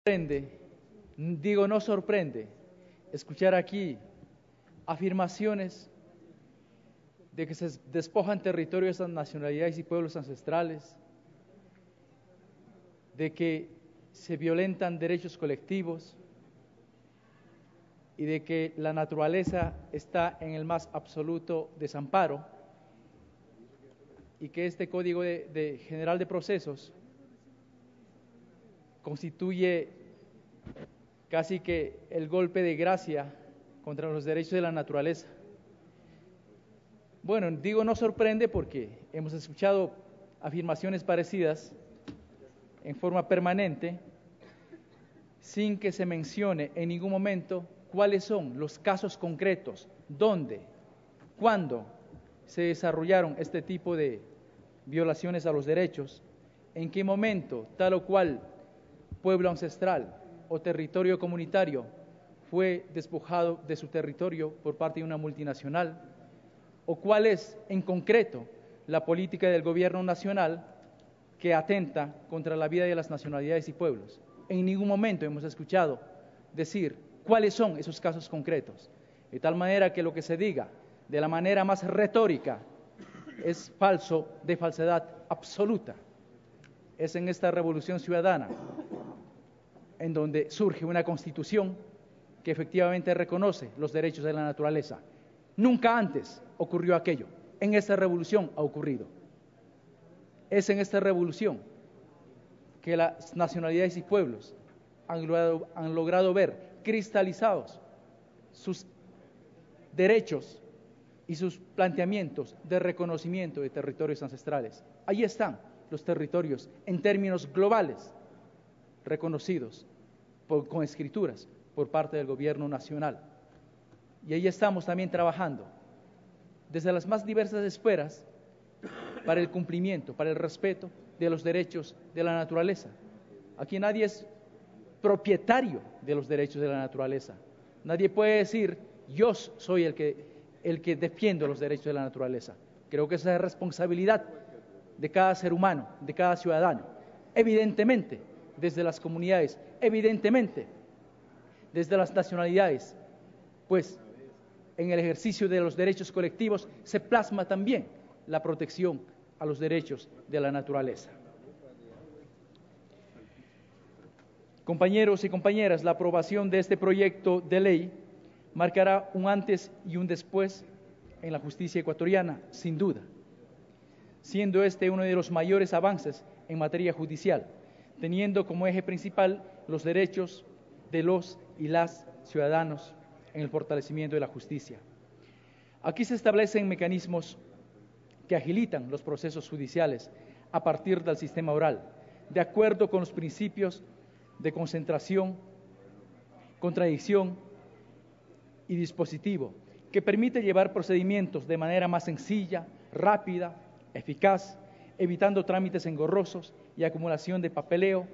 No sorprende escuchar aquí afirmaciones de que se despojan territorios a nacionalidades y pueblos ancestrales, de que se violentan derechos colectivos y de que la naturaleza está en el más absoluto desamparo y que este Código General de Procesos constituye casi que el golpe de gracia contra los derechos de la naturaleza. Bueno, no sorprende porque hemos escuchado afirmaciones parecidas en forma permanente, sin que se mencione en ningún momento cuáles son los casos concretos, dónde, cuándo se desarrollaron este tipo de violaciones a los derechos, en qué momento tal o cual pueblo ancestral o territorio comunitario fue despojado de su territorio por parte de una multinacional, o cuál es en concreto la política del gobierno nacional que atenta contra la vida de las nacionalidades y pueblos. En ningún momento hemos escuchado decir cuáles son esos casos concretos, de tal manera que lo que se diga de la manera más retórica es falso, de falsedad absoluta. Es en esta revolución ciudadana en donde surge una constitución que efectivamente reconoce los derechos de la naturaleza. Nunca antes ocurrió aquello, en esta revolución ha ocurrido. Es en esta revolución que las nacionalidades y pueblos han logrado ver cristalizados sus derechos y sus planteamientos de reconocimiento de territorios ancestrales. Ahí están los territorios en términos globales reconocidos con escrituras por parte del gobierno nacional. Y ahí estamos también trabajando desde las más diversas esferas para el cumplimiento, para el respeto de los derechos de la naturaleza. Aquí nadie es propietario de los derechos de la naturaleza. Nadie puede decir, yo soy el que defiendo los derechos de la naturaleza. Creo que esa es responsabilidad de cada ser humano, de cada ciudadano. Evidentemente, desde las comunidades, evidentemente, desde las nacionalidades, pues en el ejercicio de los derechos colectivos se plasma también la protección a los derechos de la naturaleza. Compañeros y compañeras, la aprobación de este proyecto de ley marcará un antes y un después en la justicia ecuatoriana, sin duda, siendo este uno de los mayores avances en materia judicial, teniendo como eje principal los derechos de los y las ciudadanos en el fortalecimiento de la justicia. Aquí se establecen mecanismos que agilitan los procesos judiciales a partir del sistema oral, de acuerdo con los principios de concentración, contradicción y dispositivo, que permite llevar procedimientos de manera más sencilla, rápida, eficaz, evitando trámites engorrosos y acumulación de papeleo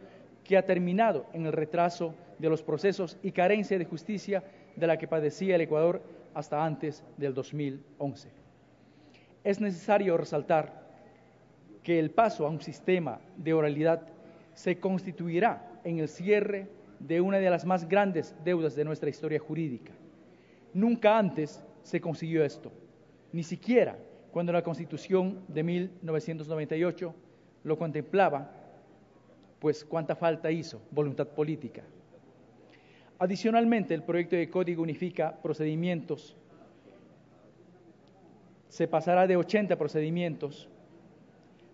que ha terminado en el retraso de los procesos y carencia de justicia de la que padecía el Ecuador hasta antes del 2011. Es necesario resaltar que el paso a un sistema de oralidad se constituirá en el cierre de una de las más grandes deudas de nuestra historia jurídica. Nunca antes se consiguió esto, ni siquiera cuando la Constitución de 1998 lo contemplaba, pues cuánta falta hizo voluntad política. Adicionalmente, el proyecto de código unifica procedimientos. Se pasará de 80 procedimientos,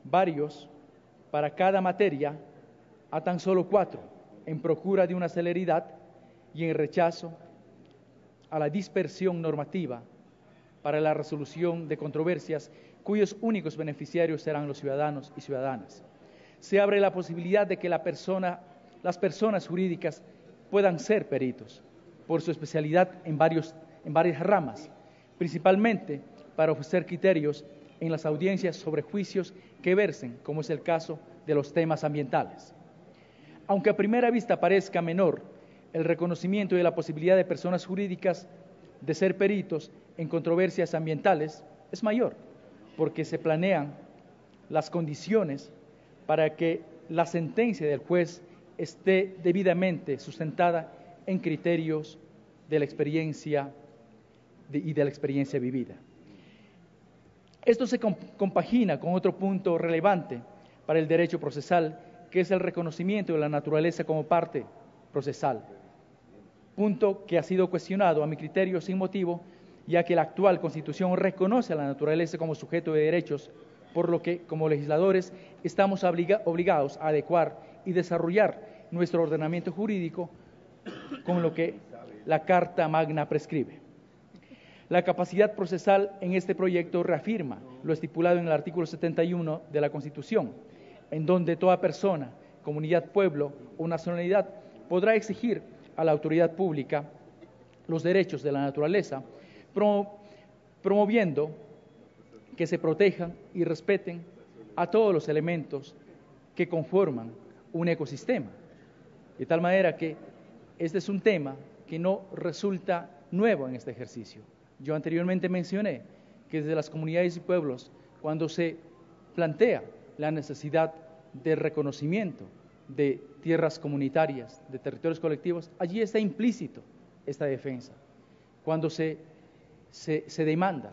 varios para cada materia, a tan solo 4, en procura de una celeridad y en rechazo a la dispersión normativa para la resolución de controversias cuyos únicos beneficiarios serán los ciudadanos y ciudadanas. Se abre la posibilidad de que las personas jurídicas puedan ser peritos por su especialidad en varias ramas, principalmente para ofrecer criterios en las audiencias sobre juicios que versen, como es el caso de los temas ambientales. Aunque a primera vista parezca menor, el reconocimiento de la posibilidad de personas jurídicas de ser peritos en controversias ambientales es mayor, porque se planean las condiciones para que la sentencia del juez esté debidamente sustentada en criterios de la experiencia y de la experiencia vivida. Esto se compagina con otro punto relevante para el derecho procesal, que es el reconocimiento de la naturaleza como parte procesal, punto que ha sido cuestionado a mi criterio sin motivo, ya que la actual Constitución reconoce a la naturaleza como sujeto de derechos, por lo que como legisladores estamos obligados a adecuar y desarrollar nuestro ordenamiento jurídico con lo que la Carta Magna prescribe. La capacidad procesal en este proyecto reafirma lo estipulado en el artículo 71 de la Constitución, en donde toda persona, comunidad, pueblo o nacionalidad podrá exigir a la autoridad pública los derechos de la naturaleza, promoviendo que se protejan y respeten a todos los elementos que conforman un ecosistema. De tal manera que este es un tema que no resulta nuevo en este ejercicio. Yo anteriormente mencioné que desde las comunidades y pueblos, cuando se plantea la necesidad de reconocimiento de tierras comunitarias, de territorios colectivos, allí está implícito esta defensa. Cuando se demanda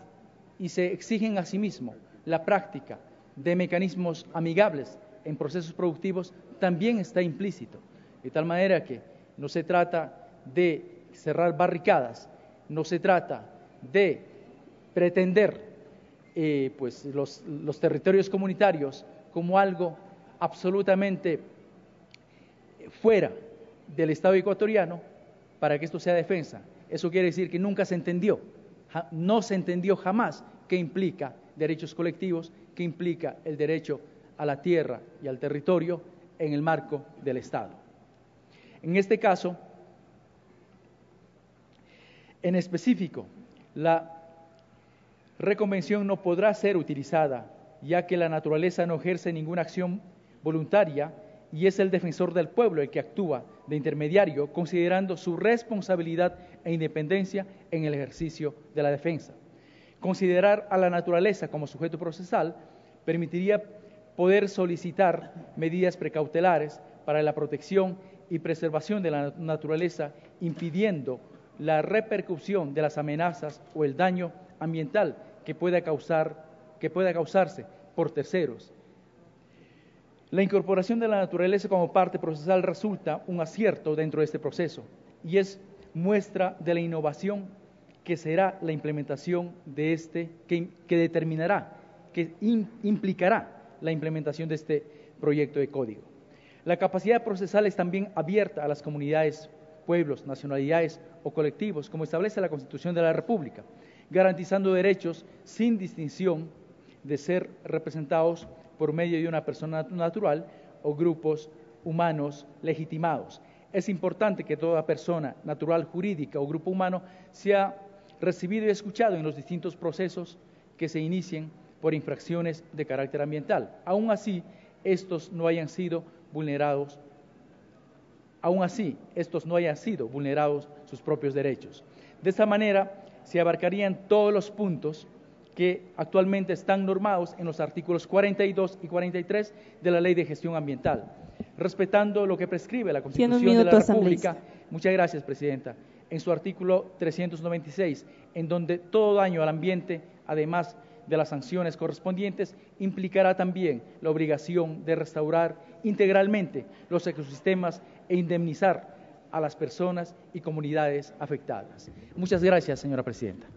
y se exigen asimismo la práctica de mecanismos amigables en procesos productivos, también está implícito. De tal manera que no se trata de cerrar barricadas, no se trata de pretender los territorios comunitarios como algo absolutamente fuera del Estado ecuatoriano para que esto sea defensa. Eso quiere decir que nunca se entendió, no se entendió jamás qué implica derechos colectivos, qué implica el derecho a la tierra y al territorio en el marco del Estado. En este caso, en específico, la reconvención no podrá ser utilizada, ya que la naturaleza no ejerce ninguna acción voluntaria y es el defensor del pueblo el que actúa de intermediario, considerando su responsabilidad e independencia en el ejercicio de la defensa. Considerar a la naturaleza como sujeto procesal permitiría poder solicitar medidas precautelares para la protección y preservación de la naturaleza, impidiendo la repercusión de las amenazas o el daño ambiental que pueda causarse por terceros. La incorporación de la naturaleza como parte procesal resulta un acierto dentro de este proceso y es muestra de la innovación que será la implementación de que implicará la implementación de este proyecto de código. La capacidad procesal es también abierta a las comunidades, pueblos, nacionalidades o colectivos, como establece la Constitución de la República, garantizando derechos sin distinción de ser representados por medio de una persona natural o grupos humanos legitimados. Es importante que toda persona natural, jurídica o grupo humano sea recibido y escuchado en los distintos procesos que se inicien por infracciones de carácter ambiental. Aún así, estos no hayan sido vulnerados sus propios derechos. De esta manera, se abarcarían todos los puntos que actualmente están normados en los artículos 42 y 43 de la Ley de Gestión Ambiental, respetando lo que prescribe la Constitución de la República. Muchas gracias, Presidenta. En su artículo 396, en donde todo daño al ambiente, además de las sanciones correspondientes, implicará también la obligación de restaurar integralmente los ecosistemas e indemnizar a las personas y comunidades afectadas. Muchas gracias, señora Presidenta.